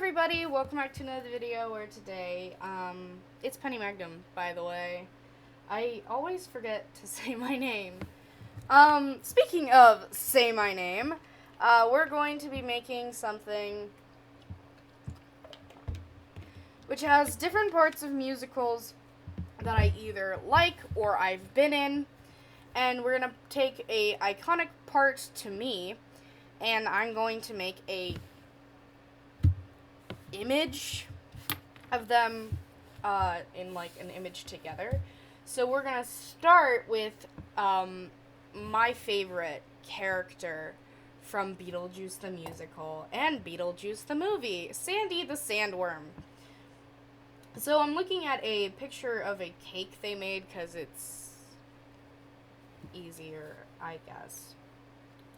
everybody, welcome back to another video where today, it's Penny Magnum, by the way. I always forget to say my name. Speaking of say my name, we're going to be making something which has different parts of musicals that I either like or I've been in, and we're gonna take a iconic part to me, and I'm going to make a image of them in like an image together. So we're gonna start with my favorite character from Beetlejuice the musical and Beetlejuice the movie, Sandy the Sandworm. So I'm looking at a picture of a cake they made because it's easier, I guess.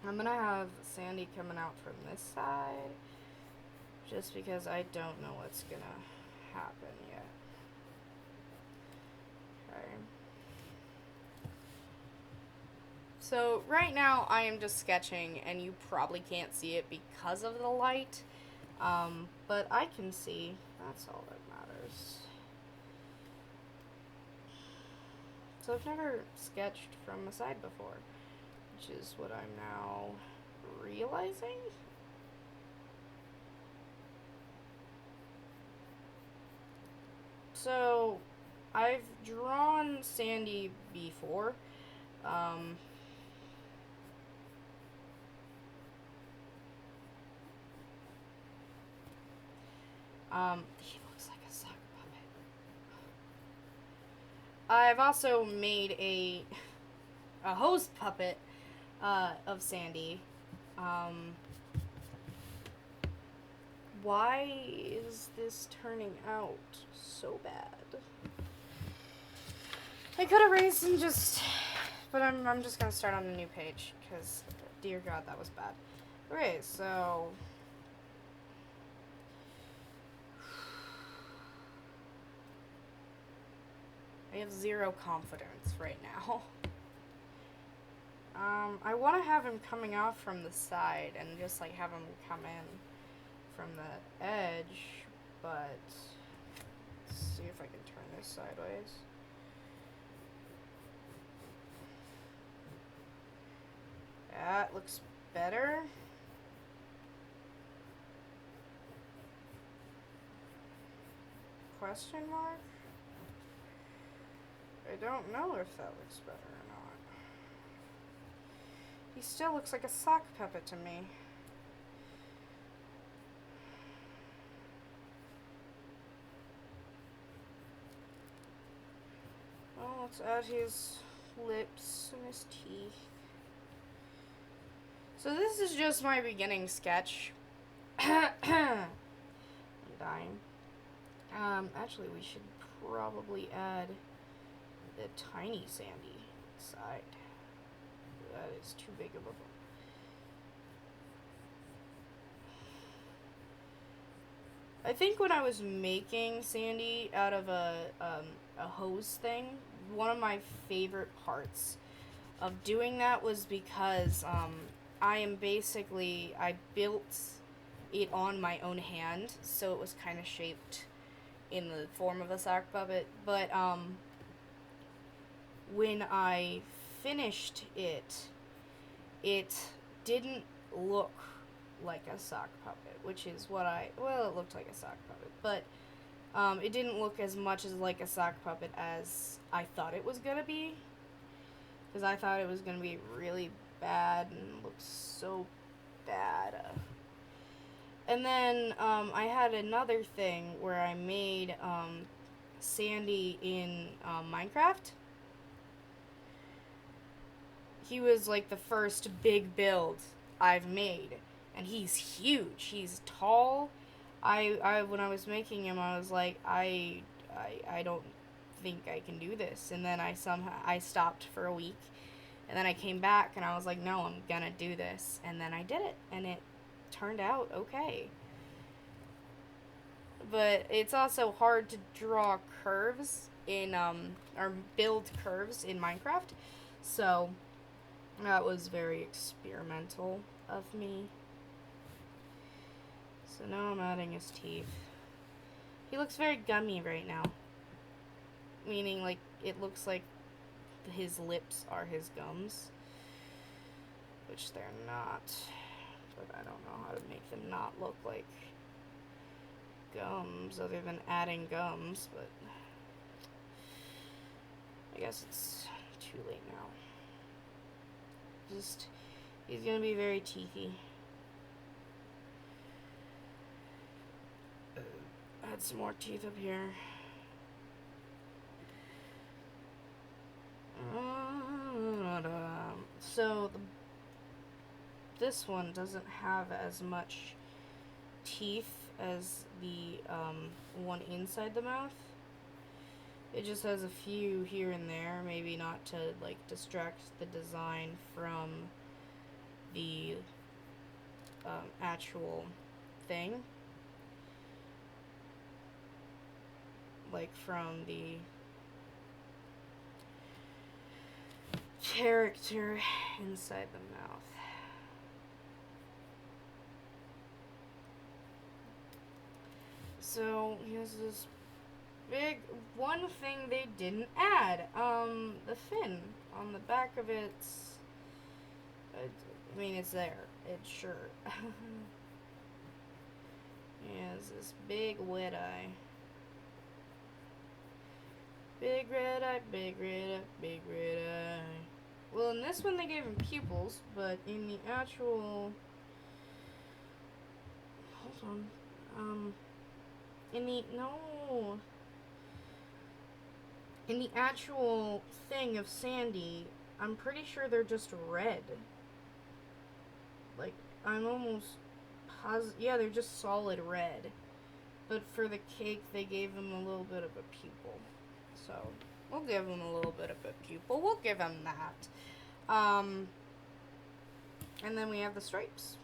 I'm gonna have Sandy coming out from this side just because I don't know what's gonna happen yet. Okay. So right now I am just sketching and you probably can't see it because of the light, but I can see. That's all that matters. So I've never sketched from the side before, which is what I'm now realizing. So, I've drawn Sandy before. He looks like a sock puppet. I've also made a hose puppet of Sandy. Why is this turning out so bad? I could erase and just, but I'm just gonna start on a new page because, dear God, that was bad. Okay, so I have zero confidence right now. I want to have him coming off from the side and just like have him come in from the edge, but let's see if I can turn this sideways. That looks better. Question mark? I don't know if that looks better or not. He still looks like a sock puppet to me. Well, let's add his lips and his teeth. So this is just my beginning sketch. I'm dying. Actually, we should probably add the tiny Sandy side. That is too big of a... I think when I was making Sandy out of a hose thing, one of my favorite parts of doing that was because I built it on my own hand, so it was kind of shaped in the form of a sock puppet, but when I finished it, it didn't look like a sock puppet, which is what it looked like a sock puppet, but it didn't look as much as like a sock puppet as I thought it was gonna be, because I thought it was gonna be really bad and look so bad. And then I had another thing where I made Sandy in Minecraft. He was like the first big build I've made, and he's huge. He's tall. I when I was making him, I was like, I don't think I can do this. And then I stopped for a week, and then I came back and I was like, no, I'm gonna do this. And then I did it, and it turned out okay. But it's also hard to draw curves in or build curves in Minecraft, so that was very experimental of me. So now I'm adding his teeth. He looks very gummy right now. Meaning, like, it looks like his lips are his gums. Which they're not. But I don't know how to make them not look like gums, other than adding gums, but I guess it's too late now. He's gonna be very teethy. Add some more teeth up here. So this one doesn't have as much teeth as the one inside the mouth. It just has a few here and there, maybe not to like distract the design from the actual thing, like from the character inside the mouth. So here's this big one thing they didn't add. The fin on the back of it's. I mean, it's there. It's sure. He has this big wet eye. Big red eye, big red eye, big red eye. Well, in this one they gave him pupils, but in the actual. Hold on. In the actual thing of Sandy, I'm pretty sure they're just red. Like, I'm almost positive. Yeah, they're just solid red. But for the cake, they gave him a little bit of a pupil. So, we'll give him a little bit of a pupil. We'll give him that. And then we have the stripes.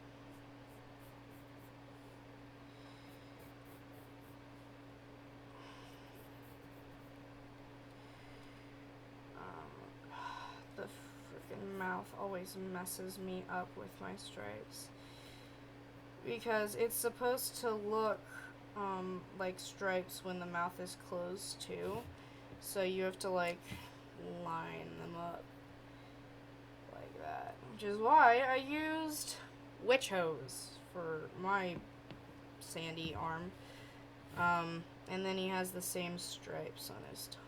The freaking mouth always messes me up with my stripes. Because it's supposed to look like stripes when the mouth is closed too. So you have to like line them up like that. Which is why I used witch hose for my Sandy arm. And then he has the same stripes on his tongue.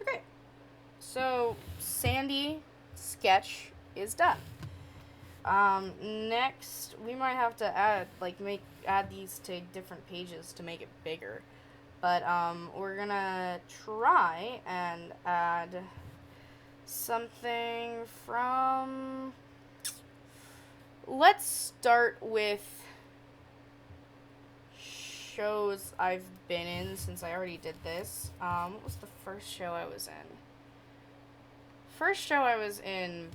Okay. So Sandy sketch is done. Next we might have to add these to different pages to make it bigger. But we're gonna try and add something from. Let's start with shows I've been in since I already did this. What was the first show I was in? First show I was in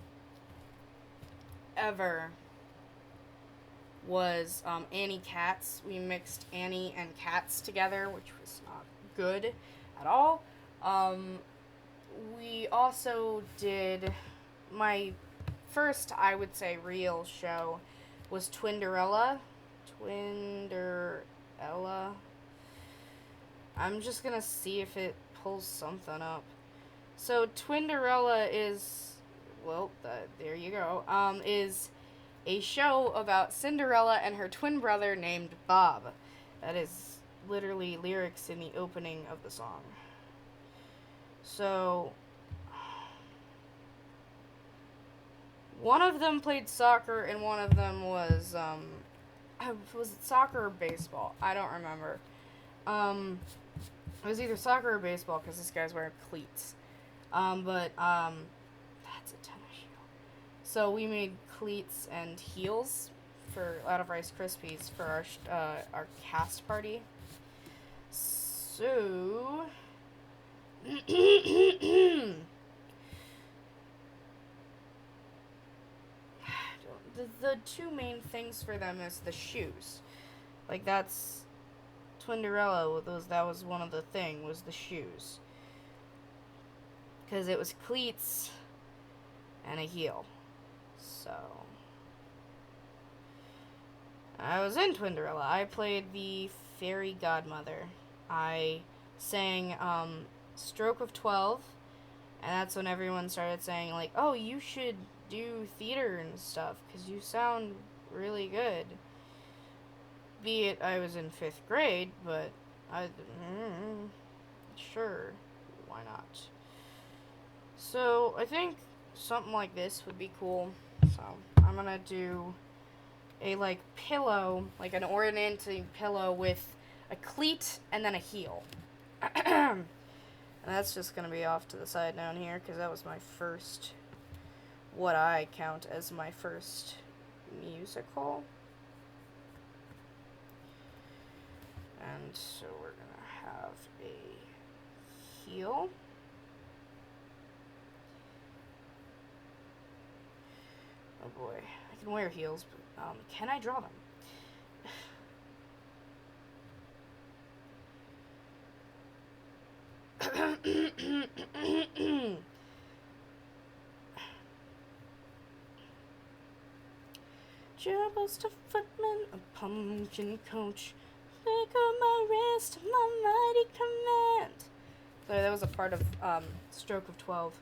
ever was Annie Katz. We mixed Annie and Katz together, which was not good at all. We also did my first, I would say, real show was Twinderella. I'm just gonna see if it pulls something up. So Twinderella is, well, there you go, is a show about Cinderella and her twin brother named Bob. That is literally lyrics in the opening of the song. So one of them played soccer and one of them was it soccer or baseball? I don't remember. It was either soccer or baseball because this guy's wearing cleats. But that's a tennis shoe. So we made cleats and heels out of Rice Krispies for our cast party. So the two main things for them is the shoes. Like that's Twinderella. That was one of the thing was the shoes. because it was cleats and a heel. So I was in Twinderella. I played the fairy godmother. I sang Stroke of 12, and that's when everyone started saying, like, oh, you should do theater and stuff, because you sound really good. Be it I was in 5th grade, but sure, why not? So, I think something like this would be cool. So, I'm gonna do a, like, pillow, like an ornamented pillow with a cleat and then a heel. And that's just gonna be off to the side down here, because that was my first, what I count as my first musical. And so we're gonna have a heel. Oh boy, I can wear heels, but can I draw them? Just a footman, a pumpkin coach, flick on my wrist, my mighty command. So that was a part of Stroke of 12,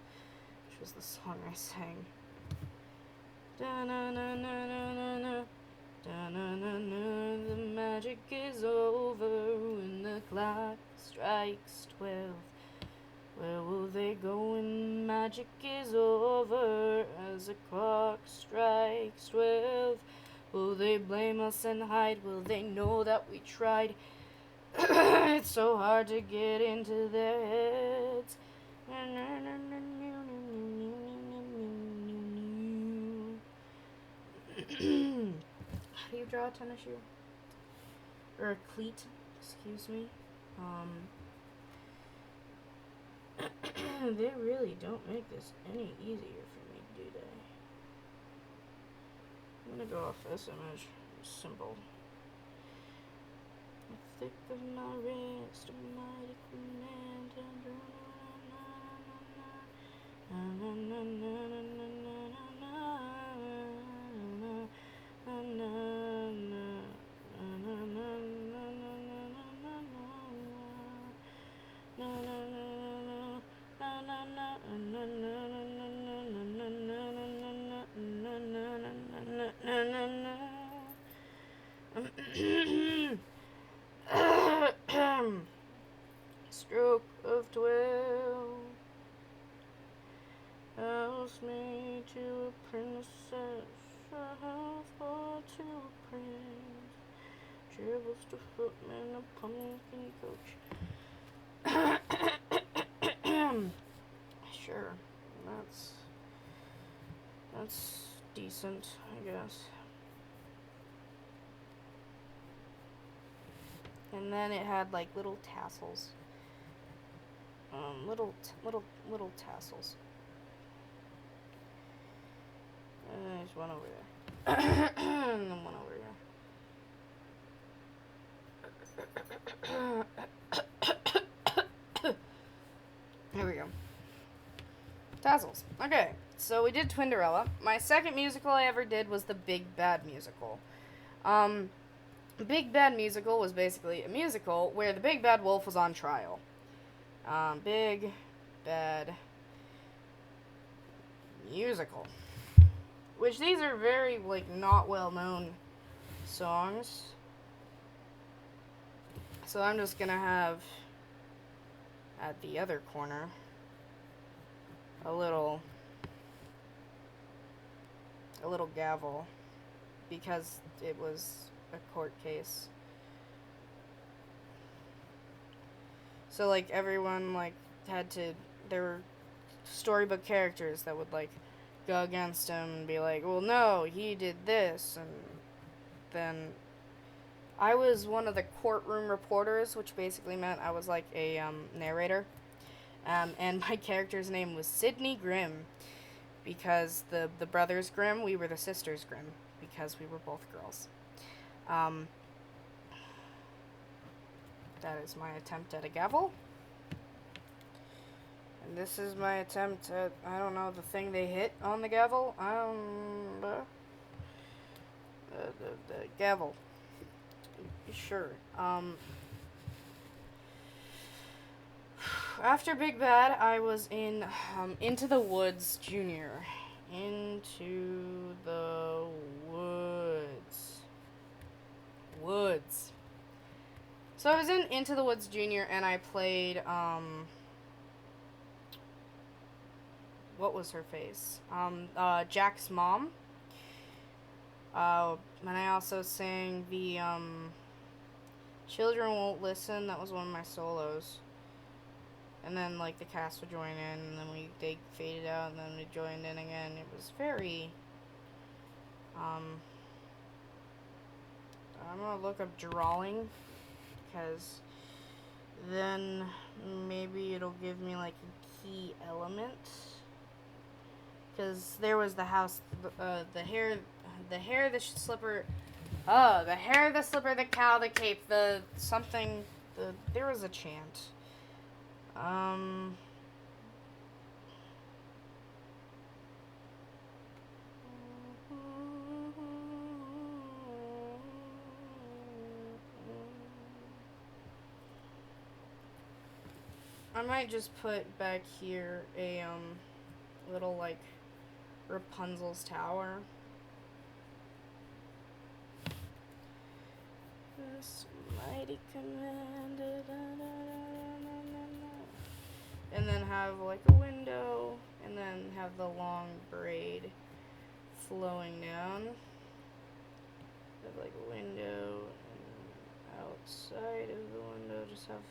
which was the song I sang. Da-na-na-na-na-na-na, da-na-na-na, the magic is over when the clock strikes 12. Where will they go when magic is over as the clock strikes 12? Will they blame us and hide? Will they know that we tried? It's so hard to get into their heads. How do you draw a tennis shoe? Or a cleat, excuse me. They really don't make this any easier for me, do they? I'm gonna go off this image. Simple. The thick of my wrist, a mighty command. Stroke of 12 tells me to a princess, a half or to a prince, dribbles to footman, a pumpkin coach. Sure, that's decent, I guess. And then it had like little tassels. Little tassels. And there's one over there. And then one over here. There we go. Tassels. Okay, so we did Twinderella. My second musical I ever did was the Big Bad Musical. Big Bad Musical was basically a musical where the Big Bad Wolf was on trial. Big Bad Musical. Which these are very, like, not well-known songs. So I'm just gonna have, at the other corner, a little gavel, because it was a court case. So, like, everyone, like, there were storybook characters that would, like, go against him and be like, well, no, he did this, and then I was one of the courtroom reporters, which basically meant I was, like, a, narrator, and my character's name was Sydney Grimm, because the brothers Grimm, we were the sisters Grimm, because we were both girls. That is my attempt at a gavel. This is my attempt at, I don't know, the thing they hit on the gavel. The gavel. Sure. After Big Bad, I was in Into the Woods Junior. Into the Woods. Woods. So I was in Into the Woods Junior, and I played what was her face? Jack's mom. And I also sang the Children Won't Listen. That was one of my solos. And then like the cast would join in, and then they faded out, and then we joined in again. It was very I'm gonna look up drawing, because then maybe it'll give me like a key element. Because there was the house, the hair, the slipper, the hair, the slipper, the cow, the cape, the something, there was a chant. I might just put back here a, little, like, Rapunzel's tower. This mighty command, and then have, like, a window, and then have the long braid flowing down. Have, like, a window, and outside of the window just have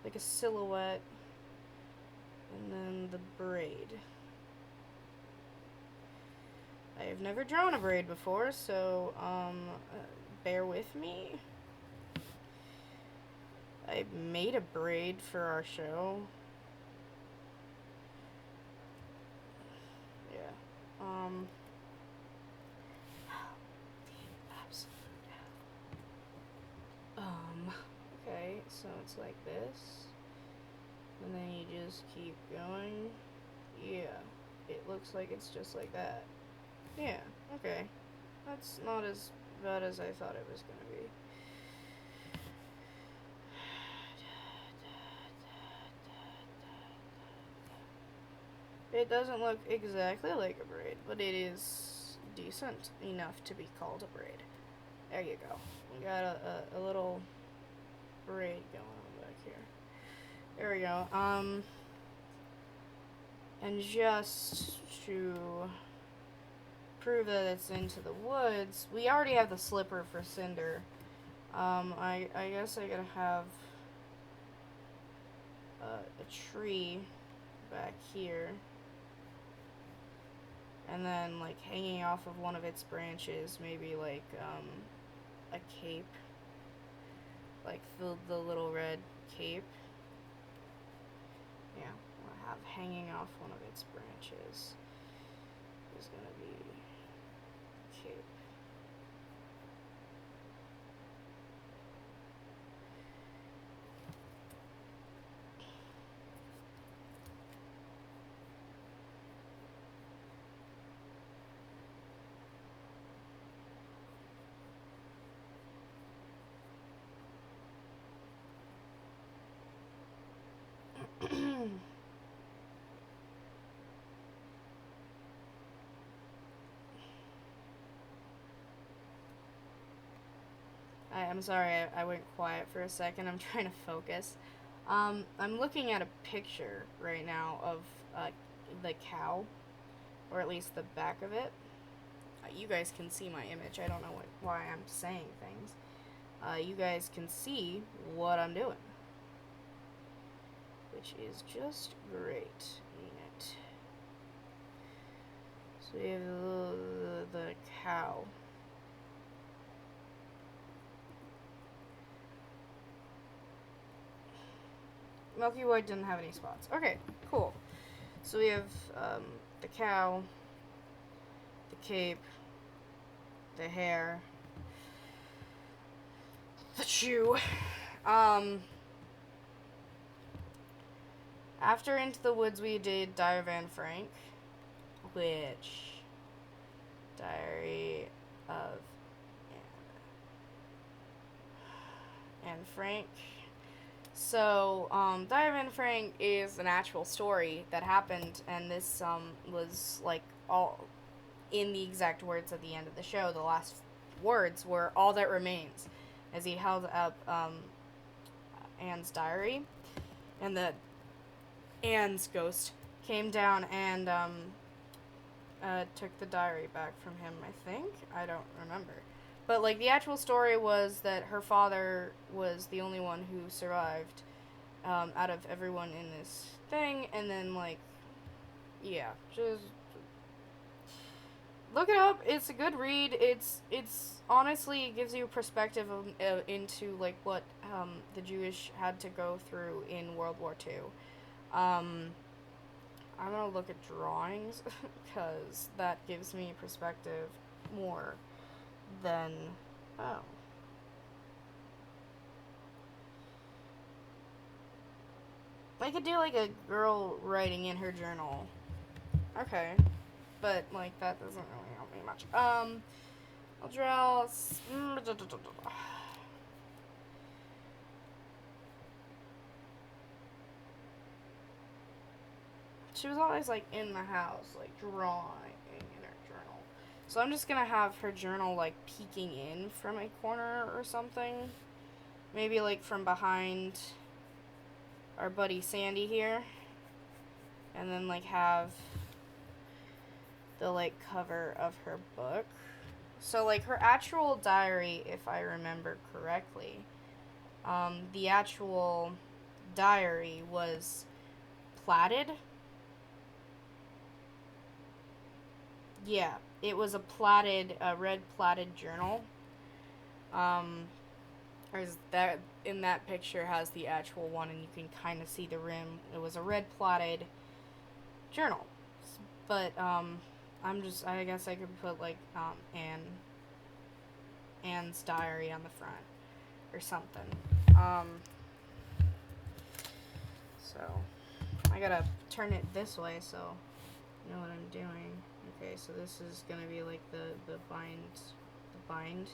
like a silhouette, and then the braid. I have never drawn a braid before, so bear with me. I made a braid for our show. Yeah. Okay, so it's like this. And then you just keep going. Yeah. It looks like it's just like that. Yeah, okay. That's not as bad as I thought it was gonna be. It doesn't look exactly like a braid, but it is decent enough to be called a braid. There you go. We got a little braid going on back here. There we go. And just to prove that it's Into the Woods, we already have the slipper for Cinder. I guess I gotta have a tree back here, and then like hanging off of one of its branches, maybe like a cape, like the little red cape. Yeah, I'll have hanging off one of its branches is gonna be cape. I'm sorry, I went quiet for a second. I'm trying to focus. I'm looking at a picture right now of the cow, or at least the back of it. You guys can see my image. I don't know why I'm saying things. You guys can see what I'm doing, which is just great. Ain't it? So we have the cow. Milky White didn't have any spots. Okay, cool. So we have the cow, the cape, the hair, the shoe. After Into the Woods, we did Diary of Anne Frank, which Diary of Anne Frank. So, Diary of Anne Frank is an actual story that happened, and this was like all in the exact words at the end of the show. The last words were "all that remains," as he held up Anne's diary, and the Anne's ghost came down and took the diary back from him. I think, I don't remember. But, like, the actual story was that her father was the only one who survived out of everyone in this thing, and then, like, yeah, just look it up. It's a good read. It's honestly gives you perspective into, like, what the Jewish had to go through in World War II. I'm gonna look at drawings, because that gives me perspective more than, oh. I could do, like, a girl writing in her journal. Okay. But, like, that doesn't really help me much. I'll draw... She was always, like, in the house, like, drawing in her journal. So I'm just gonna have her journal, like, peeking in from a corner or something. Maybe, like, from behind our buddy Sandy here. And then, like, have the, like, cover of her book. So, like, her actual diary, if I remember correctly, the actual diary was platted. Yeah, it was a red platted journal. There's that in that picture has the actual one, and you can kind of see the rim. It was a red platted journal, but I guess I could put like Anne's diary on the front or something. So I gotta turn it this way so you know what I'm doing. Okay, so this is gonna be like the bind.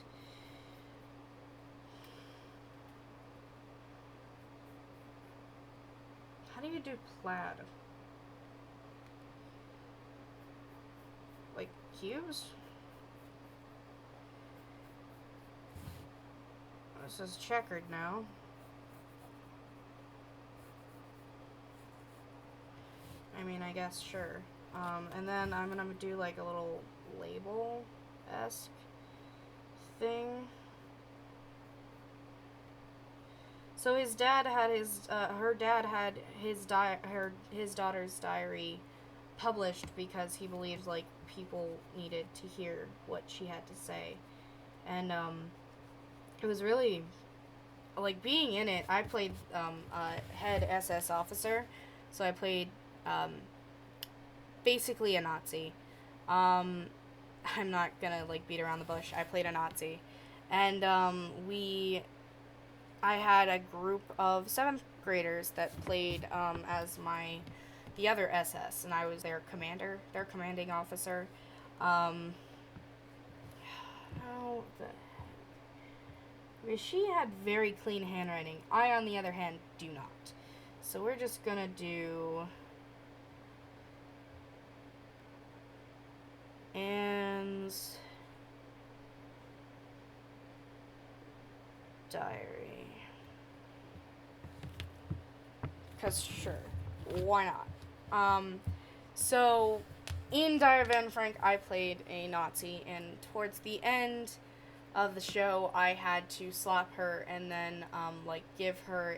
How do you do plaid? Like cubes? This is checkered now. I mean, I guess, sure. And then I'm gonna do like a little label-esque thing. So his dad had her dad had his daughter's diary published because he believed like people needed to hear what she had to say, and it was really like being in it. I played a head SS officer, so I played basically a Nazi. I'm not gonna like beat around the bush. I played a Nazi, and I had a group of 7th graders that played as the other SS, and I was their commander, their commanding officer. How the heck? Because she had very clean handwriting. I, on the other hand, do not. So we're just gonna do Anne's diary. Because sure, why not? So in Diary of Anne Frank, I played a Nazi, and towards the end of the show, I had to slap her and then like give her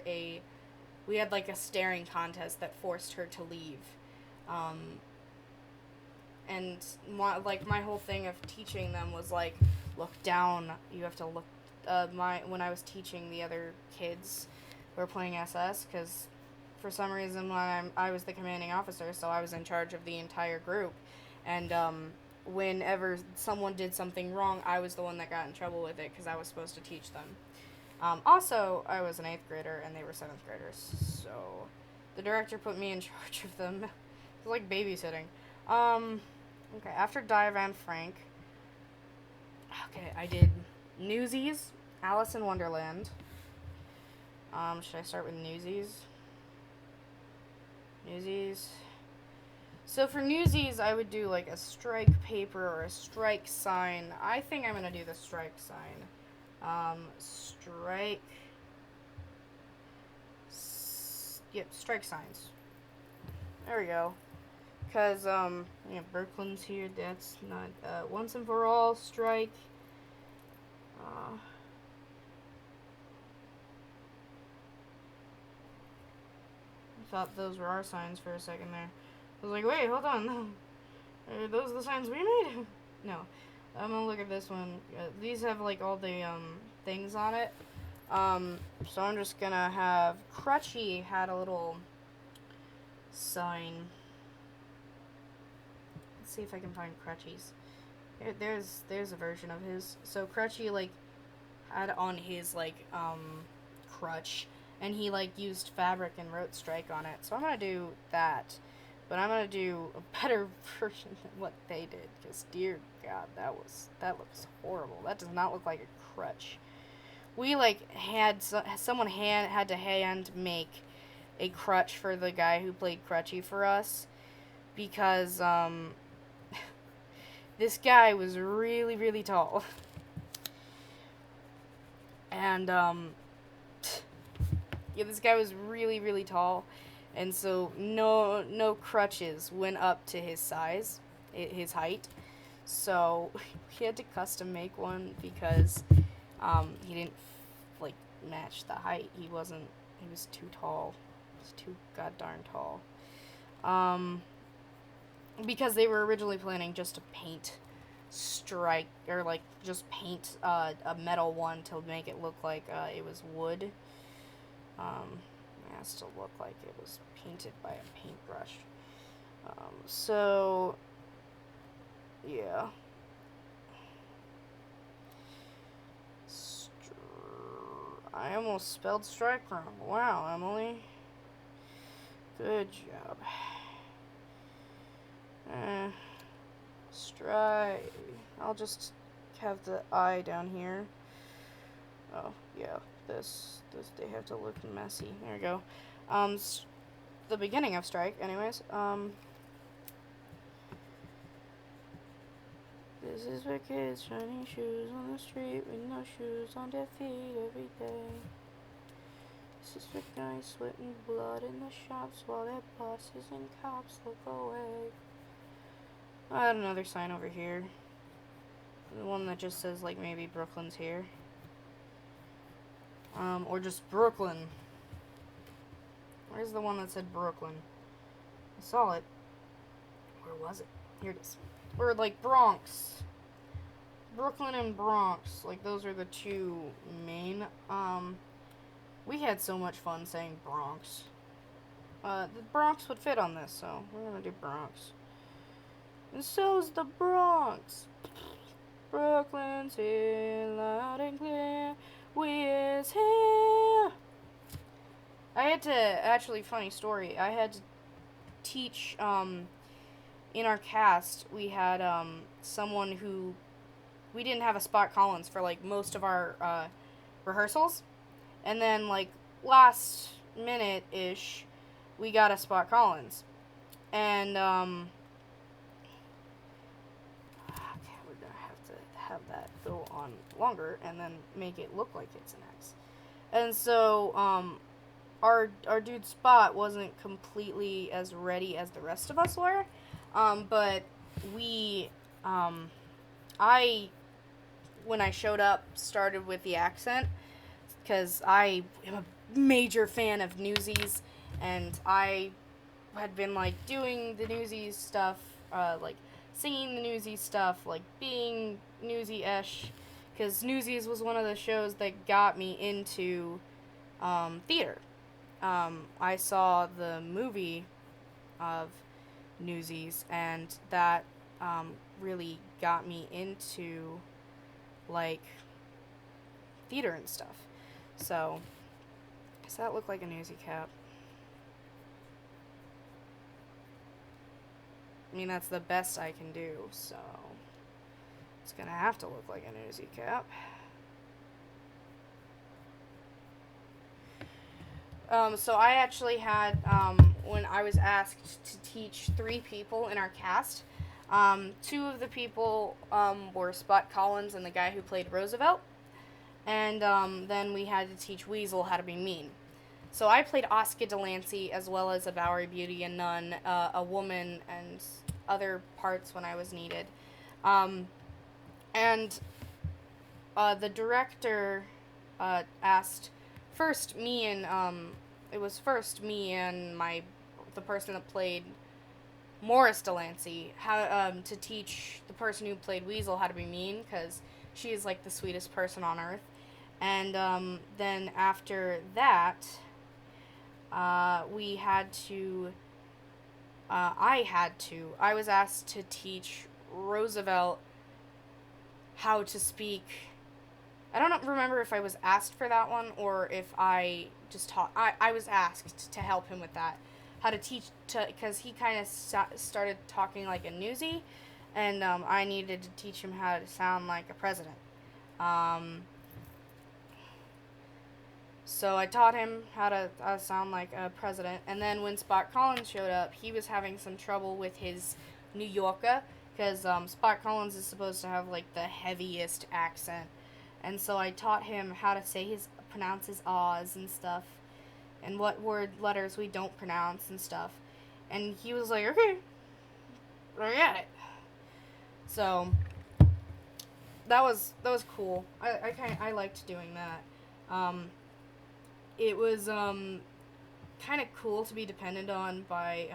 we had like a staring contest that forced her to leave. And my whole thing of teaching them was like, look down. You have to look. When I was teaching the other kids who were playing SS, because for some reason I was the commanding officer, so I was in charge of the entire group, and whenever someone did something wrong, I was the one that got in trouble with it because I was supposed to teach them. Also, I was an 8th grader and they were 7th graders, so The director put me in charge of them. It's like babysitting. Okay, after Diane Frank, okay, I did Newsies, Alice in Wonderland. Should I start with Newsies? Newsies. So for Newsies, I would do like a strike paper or a strike sign. I think I'm gonna do the strike sign. Strike. Yep, strike signs. There we go. Because, yeah, Brooklyn's here. That's not, once and for all, strike. I thought those were our signs for a second there. I was like, wait, hold on. Are those the signs we made? No. I'm gonna look at this one. These have, like, all the, things on it. So I'm just gonna have... Crutchy had a little sign. Let's see if I can find Crutchy's. There's a version of his. So Crutchy, like, had on his, like, crutch, and he, like, used fabric and wrote strike on it. So I'm gonna do that. But I'm gonna do a better version than what they did, because dear God, that looks horrible. That does not look like a crutch. We, like, someone had to hand make a crutch for the guy who played Crutchy for us, because, this guy was really, really tall. And, yeah, this guy was really, really tall. And so no crutches went up to his size, his height. So he had to custom make one because he didn't like match the height. He was too tall. He was too god-darn tall. Because they were originally planning just to paint strike, or like just paint a metal one to make it look like it was wood. It has to look like it was painted by a paintbrush. So yeah. I almost spelled strike wrong. Wow, Emily. Good job. Strike. I'll just have the I down here. Oh, yeah. This they have to look messy. There we go. The beginning of strike, anyways. This is for kids shining shoes on the street with no shoes on their feet every day. This is for guys sweating blood in the shops while their bosses and cops look away. I had another sign over here. The one that just says, like, maybe Brooklyn's here. Or just Brooklyn. Where's the one that said Brooklyn? I saw it. Where was it? Here it is. Or, like, Bronx. Brooklyn and Bronx. Like, those are the two main. We had so much fun saying Bronx. The Bronx would fit on this, so we're gonna do Bronx. And so's the Bronx. Brooklyn's here, loud and clear. We is here. I had to, actually, funny story, I had to teach, in our cast, we had, someone who, we didn't have a Spot Collins for, like, most of our, rehearsals. And then, like, last minute-ish, we got a Spot Collins. And, have that go on longer and then make it look like it's an X. And so our dude Spot wasn't completely as ready as the rest of us were, but we I when I showed up started with the accent because I am a major fan of Newsies, and I had been like doing the Newsies stuff, like singing the Newsies stuff, like being Newsy-ish, because Newsies was one of the shows that got me into theater. I saw the movie of Newsies, and that really got me into like theater and stuff. So, does that look like a Newsy cap? I mean, that's the best I can do, so it's gonna have to look like a Newsy cap. So I actually had, when I was asked to teach 3 people in our cast, 2 of the people were Spot Collins and the guy who played Roosevelt, and then we had to teach Weasel how to be mean. So I played Oscar Delancey as well as a Bowery Beauty, a nun, a woman, and other parts when I was needed. And the director asked first me and it was first me and the person that played Morris Delancey how to teach the person who played Weasel how to be mean, because she is like the sweetest person on earth. And then after that, we had to. I was asked to teach Roosevelt how to speak. I don't remember if I was asked for that one or if I just taught. I was asked to help him with that. How to teach, because he kind of started talking like a newsie, and I needed to teach him how to sound like a president. So I taught him how to sound like a president, and then when Spot Collins showed up, he was having some trouble with his New Yorker, because Spot Collins is supposed to have like the heaviest accent, and so I taught him how to pronounce his R's and stuff, and what letters we don't pronounce and stuff, and he was like, okay, I got it. So that was cool. I liked doing that. It was kind of cool to be depended on by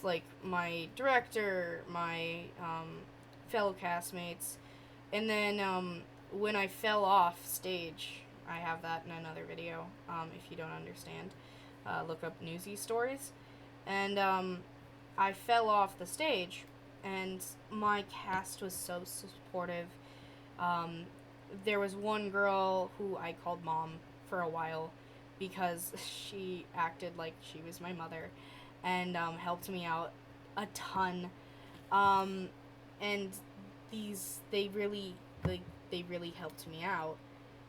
like my director, my fellow castmates, and then when I fell off stage, I have that in another video. If you don't understand, look up Newsy Stories, and I fell off the stage, and my cast was so supportive. There was one girl who I called Mom for a while because she acted like she was my mother, and helped me out a ton. And they really helped me out,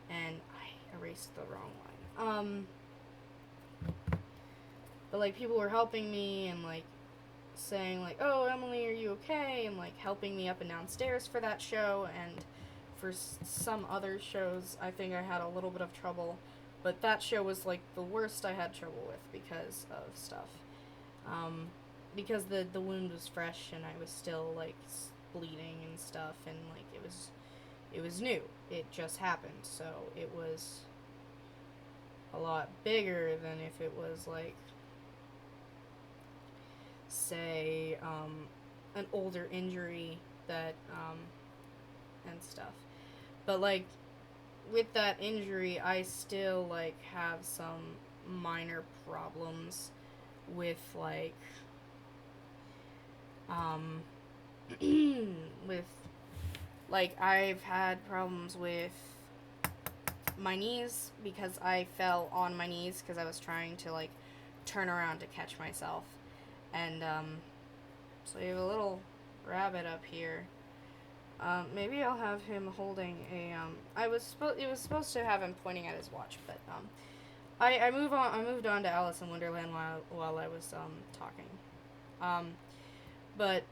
and I erased the wrong line. But like people were helping me and like saying like, "Oh, Emily, are you okay?" and like helping me up and downstairs for that show, and for some other shows I think I had a little bit of trouble, but that show was like the worst I had trouble with because of stuff. Because the wound was fresh and I was still like bleeding and stuff, and like it was new. It just happened, so it was a lot bigger than if it was like, say, an older injury that and stuff. But like with that injury, I still like have some minor problems with like with like I've had problems with my knees because I fell on my knees because I was trying to like turn around to catch myself, and so you have a little rabbit up here. Maybe I'll have him holding a it was supposed to have him pointing at his watch, but I moved on to Alice in Wonderland while I was talking. But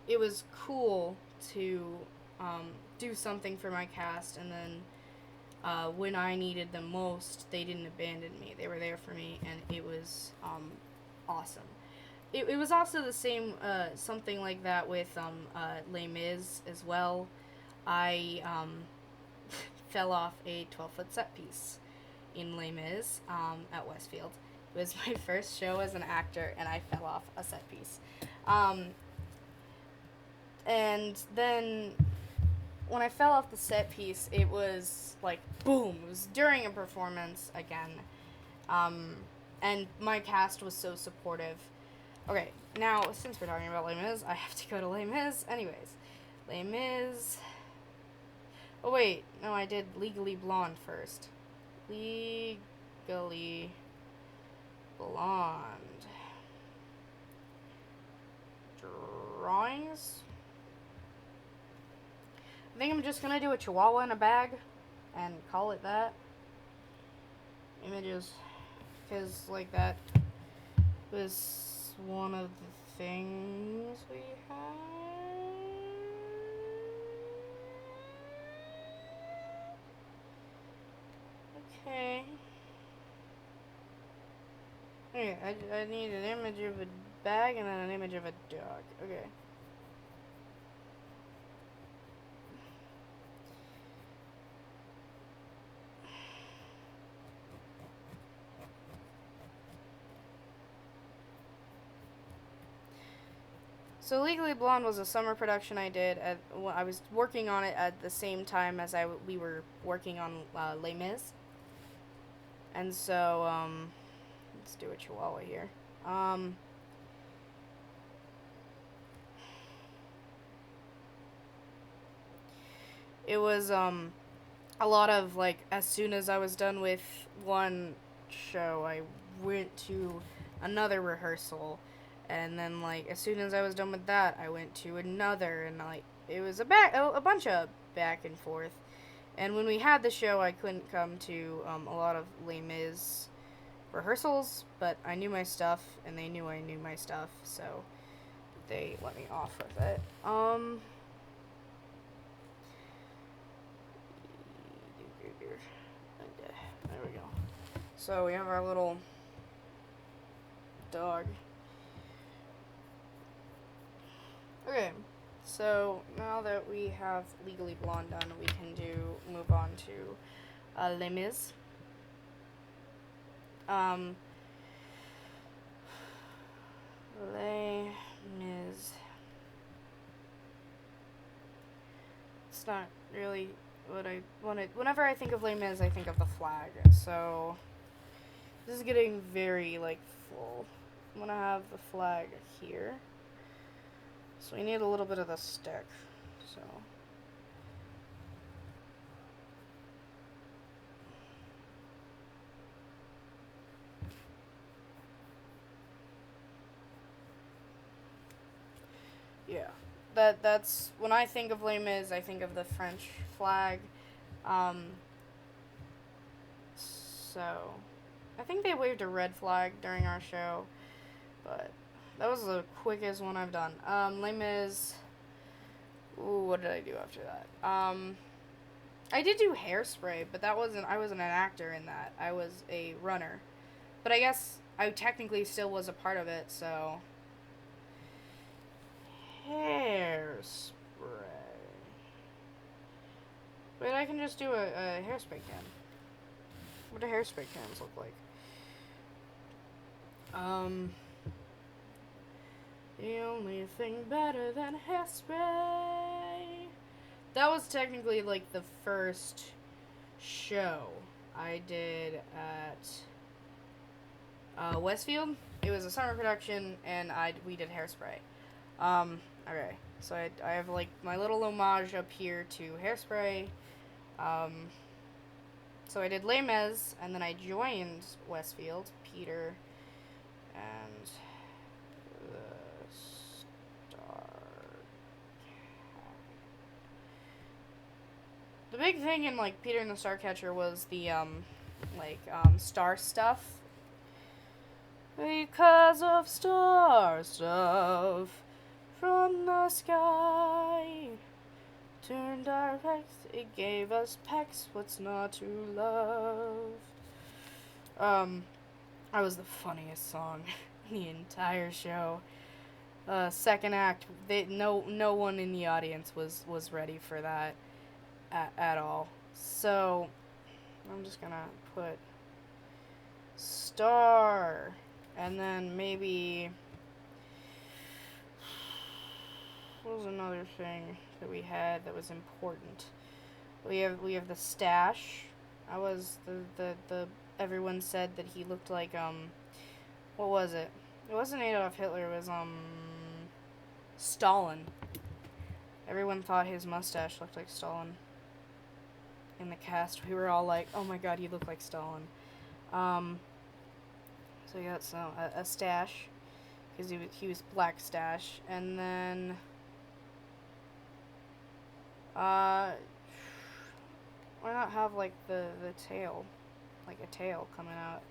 it was cool to do something for my cast, and then when I needed them most, they didn't abandon me. They were there for me, and it was awesome. It was also the same, something like that with Les Mis as well. I fell off a 12-foot set piece in Les Mis at Westfield. It was my first show as an actor, and I fell off a set piece. And then when I fell off the set piece, it was like, boom. It was during a performance again. And my cast was so supportive. Okay, now, since we're talking about Les Mis, I have to go to Les Mis. Anyways, Les Mis. Oh, wait. No, I did Legally Blonde first. Legally Blonde. drawings. I think I'm just gonna do a chihuahua in a bag and call it that. Images, because like that was one of the things we had. Okay. Okay, I need an image of a bag and then an image of a dog. Okay. So Legally Blonde was a summer production I did. I was working on it at the same time as we were working on Les Mis. And so, let's do a chihuahua here. It was, a lot of, like, as soon as I was done with one show, I went to another rehearsal. And then, like, as soon as I was done with that, I went to another. And, like, it was a bunch of back and forth. And when we had the show, I couldn't come to a lot of Les Mis rehearsals, but I knew my stuff, and they knew I knew my stuff, so they let me off with it. There we go. So we have our little dog. Okay, so now that we have Legally Blonde done, we can move on to Les Mis. Les Mis. It's not really what I wanted. Whenever I think of Les Mis, I think of the flag. So this is getting very, like, full. I'm gonna have the flag here. So we need a little bit of the stick. So yeah, that's when I think of Les Mis, I think of the French flag. So I think they waved a red flag during our show, but that was the quickest one I've done. Les Mis. Ooh, what did I do after that? I did do Hairspray, but I wasn't an actor in that. I was a runner. But I guess I technically still was a part of it, so. Hairspray. Wait, I can just do a hairspray can. What do hairspray cans look like? The only thing better than hairspray. That was technically, like, the first show I did at Westfield. It was a summer production, and we did Hairspray. Okay, so I have, like, my little homage up here to Hairspray. So I did Les Mis, and then I joined Westfield, Peter, and the Star. The big thing in, like, Peter and the Starcatcher was the, star stuff. Because of star stuff from the sky turned direct, it gave us pecs, what's not to love. That was the funniest song in the entire show. Second act, no one in the audience was ready for that at all. So I'm just gonna put star, and then maybe what was another thing that we had that was important? We have the stash. I was the everyone said that he looked like what was it? It wasn't Adolf Hitler, it was Stalin. Everyone thought his mustache looked like Stalin. In the cast, we were all like, "Oh my God, you look like Stalin." So we got a stash, because he was Black Stash, and then why not have like the tail, like a tail coming out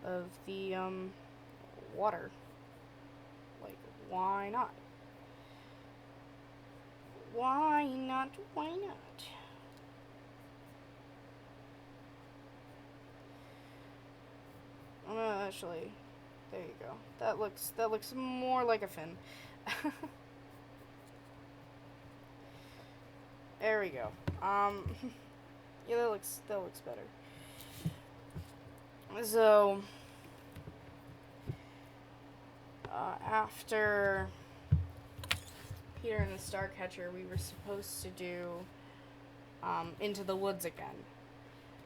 of the water? Like, why not? Why not? Why not? I'm gonna actually. There you go. That looks more like a fin. There we go. Yeah, that looks better. So, after Peter and the Starcatcher, we were supposed to do Into the Woods again.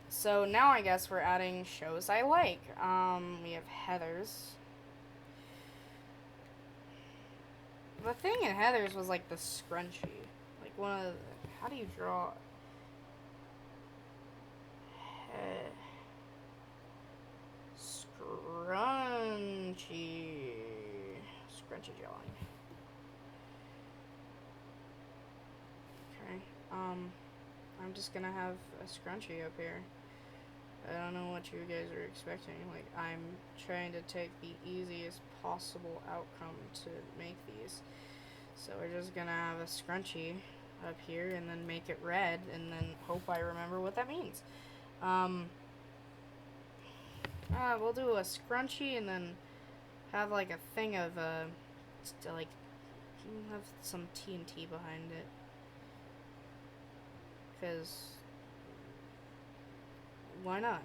So now I guess we're adding shows I like. We have Heathers. The thing in Heathers was like the scrunchie. Like one of the, how do you draw? Scrunchy drawing. Okay. I'm just gonna have a scrunchie up here. I don't know what you guys are expecting. Like, I'm trying to take the easiest possible outcome to make these. So we're just gonna have a scrunchie up here and then make it red and then hope I remember what that means. We'll do a scrunchie and then have like a thing of like have some TNT behind it, because why not?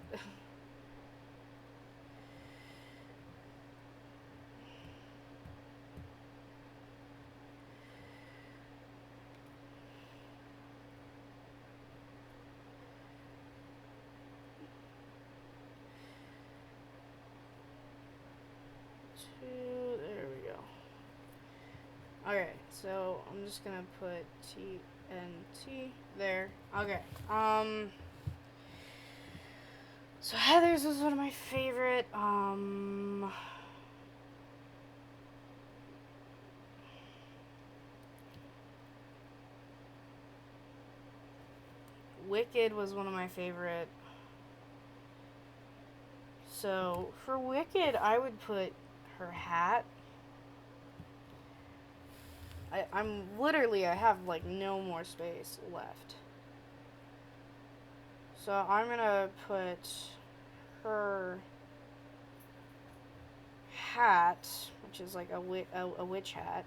There we go. Okay, so I'm just gonna put TNT there. Okay. So Heathers was one of my favorite. Wicked was one of my favorite. So for Wicked, I would put her hat. I'm literally, I have like no more space left. So I'm gonna put her hat, which is like a witch hat.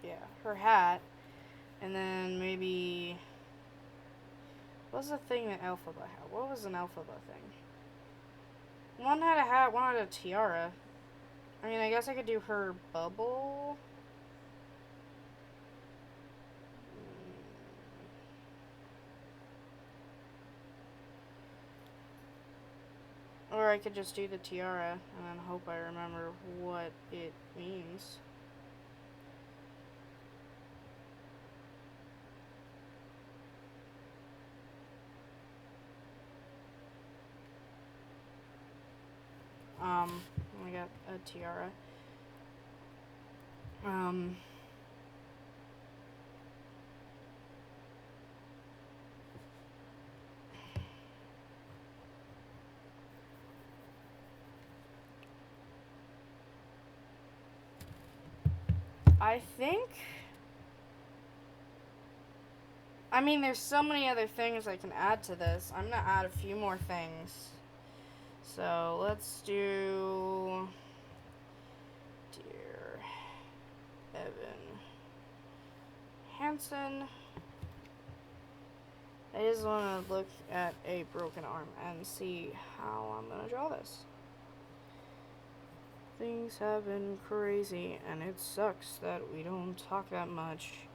Yeah, her hat. And then maybe, what's the thing that Elphaba had? What was an Elphaba thing? One had a hat, one had a tiara. I mean, I guess I could do her bubble. Or I could just do the tiara and then hope I remember what it means. I got a tiara. I think, I mean, there's so many other things I can add to this. I'm gonna add a few more things. So let's do Dear Evan Hansen. I just want to look at a broken arm and see how I'm gonna draw this. Things have been crazy, and it sucks that we don't talk that much.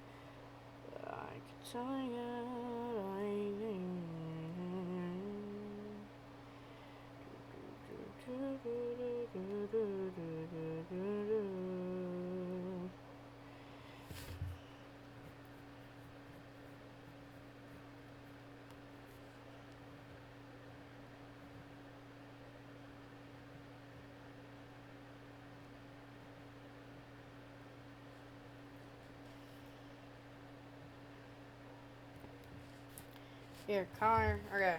But I can tell you. Here, color. Okay.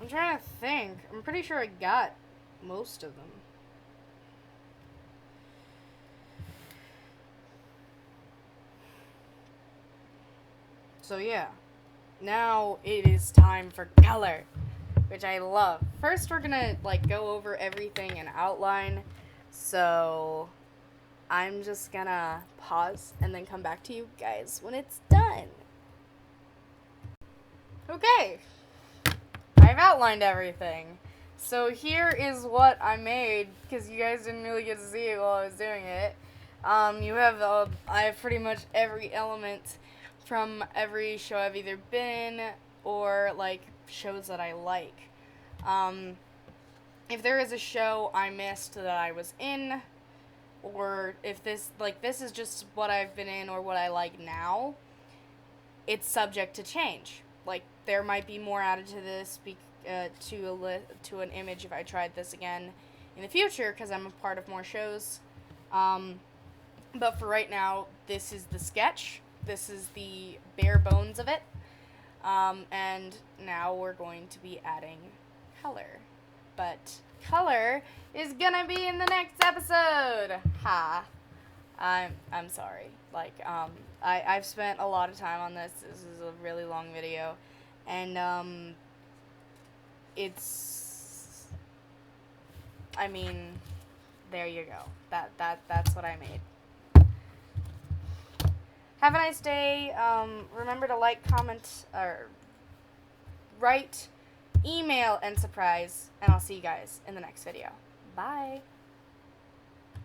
I'm trying to think. I'm pretty sure I got most of them. So yeah, now it is time for color, which I love. First, we're gonna like go over everything in outline. So I'm just gonna pause and then come back to you guys when it's done. Okay, I've outlined everything. So here is what I made, because you guys didn't really get to see it while I was doing it. I have pretty much every element from every show I've either been in or like shows that I like. If there is a show I missed that I was in, or if this is just what I've been in or what I like now, it's subject to change. Like there might be more added to this to an image if I tried this again in the future because I'm a part of more shows. But for right now, this is the sketch. This is the bare bones of it. And now we're going to be adding color. But color is gonna be in the next episode. Ha. I'm sorry. Like, I've spent a lot of time on this. This is a really long video. And, I mean, there you go. That's what I made. Have a nice day. Remember to like, comment, or write, email, and surprise. And I'll see you guys in the next video. Bye.